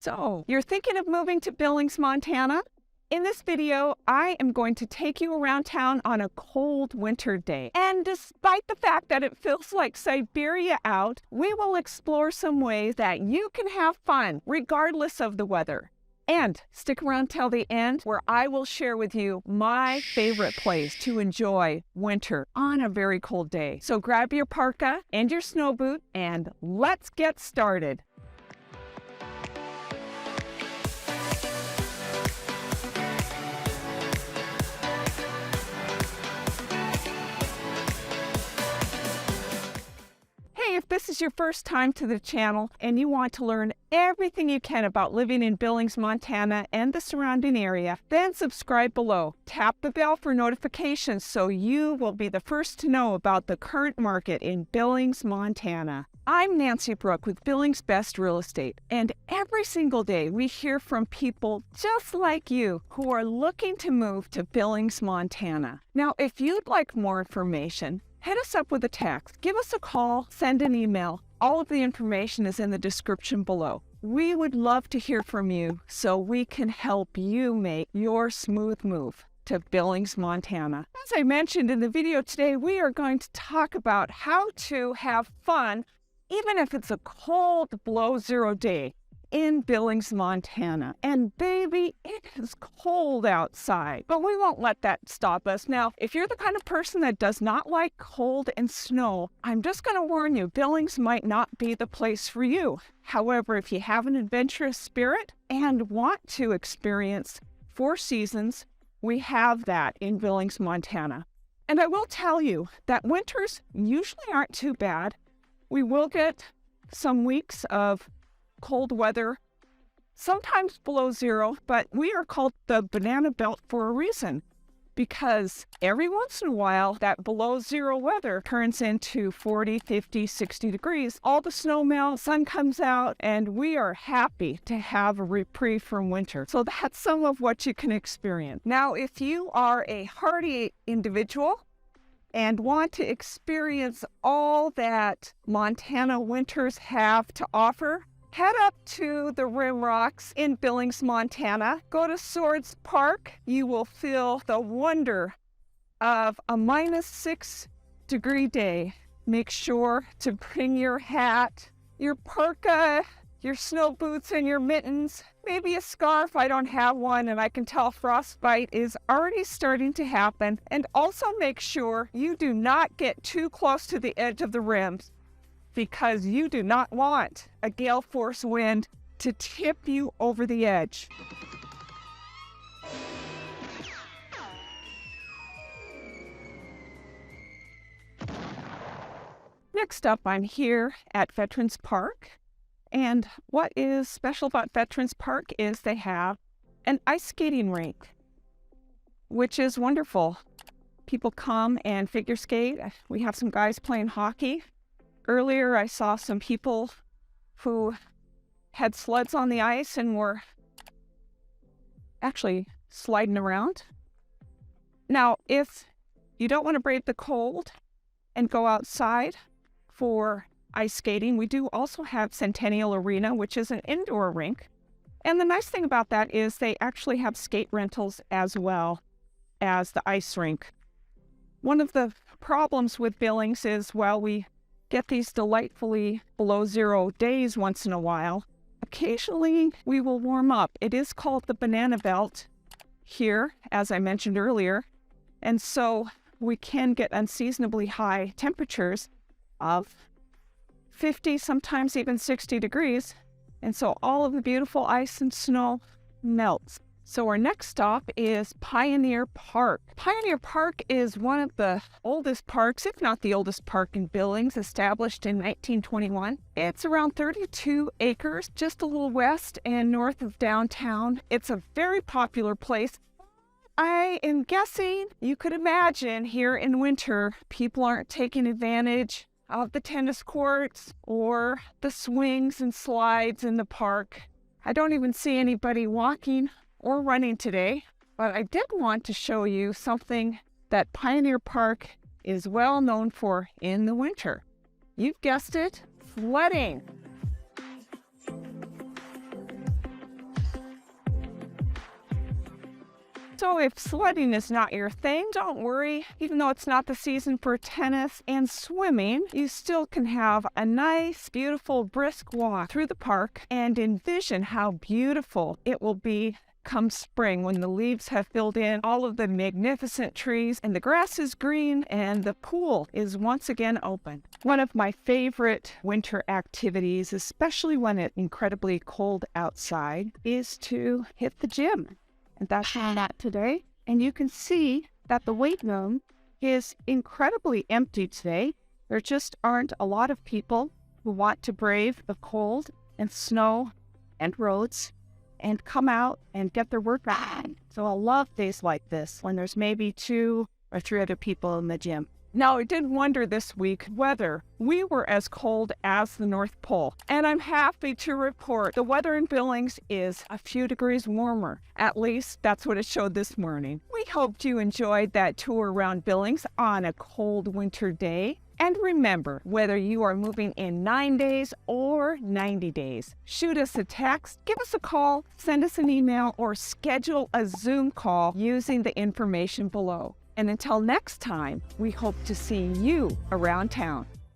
So, you're thinking of moving to Billings, Montana? In this video, I am going to take you around town on a cold winter day. And despite the fact that it feels like Siberia out, we will explore some ways that you can have fun regardless of the weather. And stick around till the end where I will share with you my favorite place to enjoy winter on a very cold day. So grab your parka and your snow boot and let's get started. If this is your first time to the channel and you want to learn everything you can about living in Billings, Montana and the surrounding area, then subscribe below. Tap the bell for notifications so you will be the first to know about the current market in Billings, Montana. I'm Nancy Brooke with Billings Best Real Estate, and every single day we hear from people just like you who are looking to move to Billings, Montana. Now, if you'd like more information, hit us up with a text, give us a call, send an email. All of the information is in the description below. We would love to hear from you so we can help you make your smooth move to Billings, Montana. As I mentioned in the video today, we are going to talk about how to have fun even if it's a cold below zero day in Billings, Montana. And baby, it is cold outside, but we won't let that stop us. Now, if you're the kind of person that does not like cold and snow, I'm just going to warn you, Billings might not be the place for you. However, if you have an adventurous spirit and want to experience 4 seasons, we have that in Billings, Montana. And I will tell you that winters usually aren't too bad. We will get some weeks of cold weather, sometimes below zero, but we are called the banana belt for a reason, because every once in a while that below zero weather turns into 40, 50, 60 degrees. All the snow melts, sun comes out, and we are happy to have a reprieve from winter. So that's some of what you can experience. Now, if you are a hardy individual and want to experience all that Montana winters have to offer, head up to the Rimrocks in Billings, Montana. Go to Swords Park. You will feel the wonder of a -6 degree day. Make sure to bring your hat, your parka, your snow boots and your mittens, maybe a scarf. I don't have one, and I can tell frostbite is already starting to happen. And also make sure you do not get too close to the edge of the rims, because you do not want a gale force wind to tip you over the edge. Next up, I'm here at Veterans Park. And what is special about Veterans Park is they have an ice skating rink, which is wonderful. People come and figure skate. We have some guys playing hockey. Earlier, I saw some people who had sleds on the ice and were actually sliding around. Now, if you don't want to brave the cold and go outside for ice skating, we do also have Centennial Arena, which is an indoor rink. And the nice thing about that is they actually have skate rentals as well as the ice rink. One of the problems with Billings is, while we get these delightfully below zero days once in a while, occasionally we will warm up. It is called the banana belt here, as I mentioned earlier, and so we can get unseasonably high temperatures of 50, sometimes even 60 degrees, and so all of the beautiful ice and snow melts. So our next stop is Pioneer Park. Pioneer Park is one of the oldest parks, if not the oldest park in Billings, established in 1921. It's around 32 acres, just a little west and north of downtown. It's a very popular place. I am guessing you could imagine here in winter, people aren't taking advantage of the tennis courts or the swings and slides in the park. I don't even see anybody walking or running today, but I did want to show you something that Pioneer Park is well known for in the winter. You've guessed it, sledding. So if sledding is not your thing, don't worry. Even though it's not the season for tennis and swimming, you still can have a nice, beautiful, brisk walk through the park and envision how beautiful it will be come spring when the leaves have filled in all of the magnificent trees and the grass is green and the pool is once again open. One of my favorite winter activities, especially when it's incredibly cold outside, is to hit the gym. And that's that today. And you can see that the weight room is incredibly empty today. There just aren't a lot of people who want to brave the cold and snow and roads and come out and get their workout on. So I love days like this when there's maybe 2 or 3 other people in the gym. Now, I did wonder this week whether we were as cold as the North Pole. And I'm happy to report the weather in Billings is a few degrees warmer. At least that's what it showed this morning. We hoped you enjoyed that tour around Billings on a cold winter day. And remember, whether you are moving in 9 days or 90 days, shoot us a text, give us a call, send us an email, or schedule a Zoom call using the information below. And until next time, we hope to see you around town.